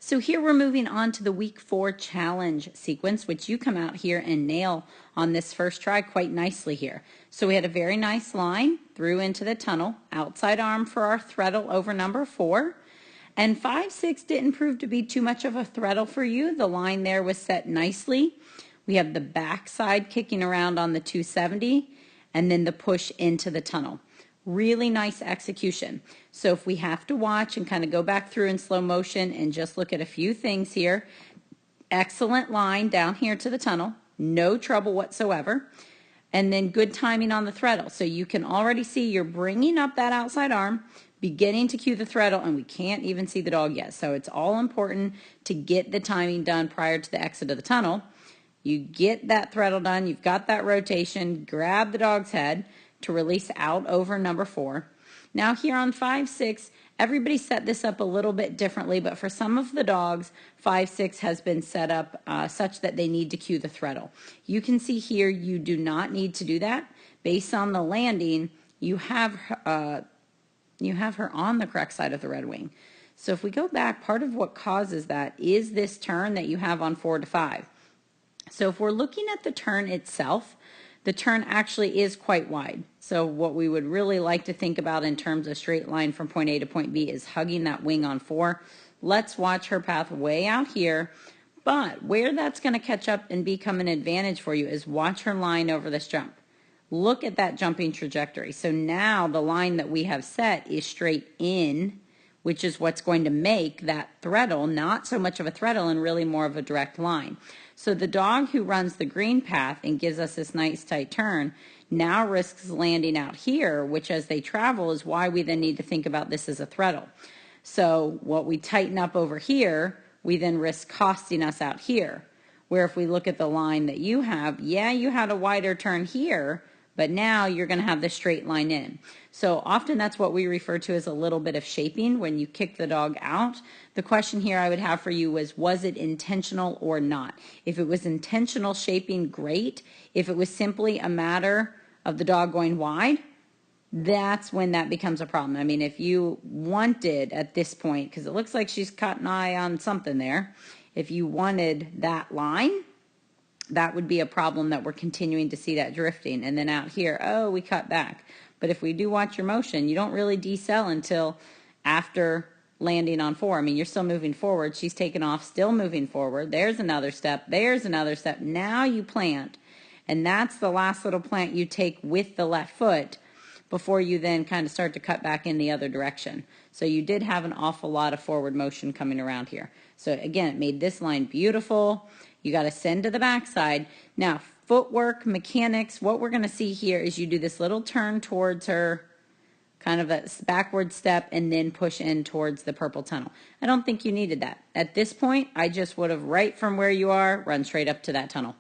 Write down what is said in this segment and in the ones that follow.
So here we're moving on to the week 4 challenge sequence, which you come out here and nail on this first try quite nicely here. So we had a very nice line through into the tunnel, outside arm for our threadle over number 4. And 5, 6 didn't prove to be too much of a threadle for you. The line there was set nicely. We have the back side kicking around on the 270 and then the push into the tunnel. Really nice execution. So if we have to watch and kind of go back through in slow motion and just look at a few things here, excellent line down here to the tunnel, no trouble whatsoever, and then good timing on the threadle. So you can already see you're bringing up that outside arm, beginning to cue the threadle, and we can't even see the dog yet. So it's all important to get the timing done prior to the exit of the tunnel. You get that threadle done, you've got that rotation, grab the dog's head to release out over number 4. Now here on 5, 6, everybody set this up a little bit differently, but for some of the dogs, 5, 6 has been set up such that they need to cue the threadle. You can see here you do not need to do that. Based on the landing, you have her on the correct side of the red wing. So if we go back, part of what causes that is this turn that you have on 4 to 5. So if we're looking at the turn itself, the turn actually is quite wide. So what we would really like to think about in terms of straight line from point A to point B is hugging that wing on 4. Let's watch her path way out here. But where that's going to catch up and become an advantage for you is watch her line over this jump. Look at that jumping trajectory. So now the line that we have set is straight in, which is what's going to make that threadle not so much of a threadle and really more of a direct line. So the dog who runs the green path and gives us this nice tight turn now risks landing out here, which as they travel is why we then need to think about this as a threadle. So what we tighten up over here, we then risk costing us out here. Where if we look at the line that you have, yeah, you had a wider turn here, but now you're going to have the straight line in. So often that's what we refer to as a little bit of shaping when you kick the dog out. The question here I would have for you was it intentional or not? If it was intentional shaping, great. If it was simply a matter of the dog going wide, that's when that becomes a problem. I mean, if you wanted at this point, because it looks like she's caught an eye on something there, if you wanted that line, that would be a problem that we're continuing to see that drifting. And then out here, oh, we cut back. But if we do watch your motion, you don't really decel until after landing on 4. I mean, you're still moving forward. She's taken off, still moving forward. There's another step. There's another step. Now you plant. And that's the last little plant you take with the left foot before you then kind of start to cut back in the other direction. So you did have an awful lot of forward motion coming around here. So again, it made this line beautiful. You got to send to the backside. Now, footwork, mechanics, what we're going to see here is you do this little turn towards her, kind of a backward step, and then push in towards the purple tunnel. I don't think you needed that. At this point, I just would have, right from where you are, run straight up to that tunnel.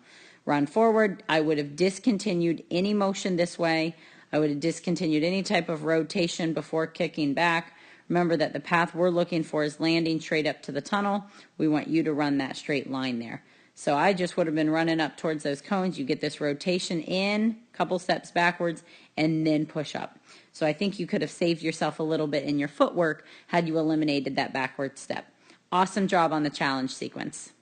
Run forward. I would have discontinued any motion this way. I would have discontinued any type of rotation before kicking back. Remember that the path we're looking for is landing straight up to the tunnel. We want you to run that straight line there. So I just would have been running up towards those cones. You get this rotation in, couple steps backwards, and then push up. So I think you could have saved yourself a little bit in your footwork had you eliminated that backward step. Awesome job on the challenge sequence.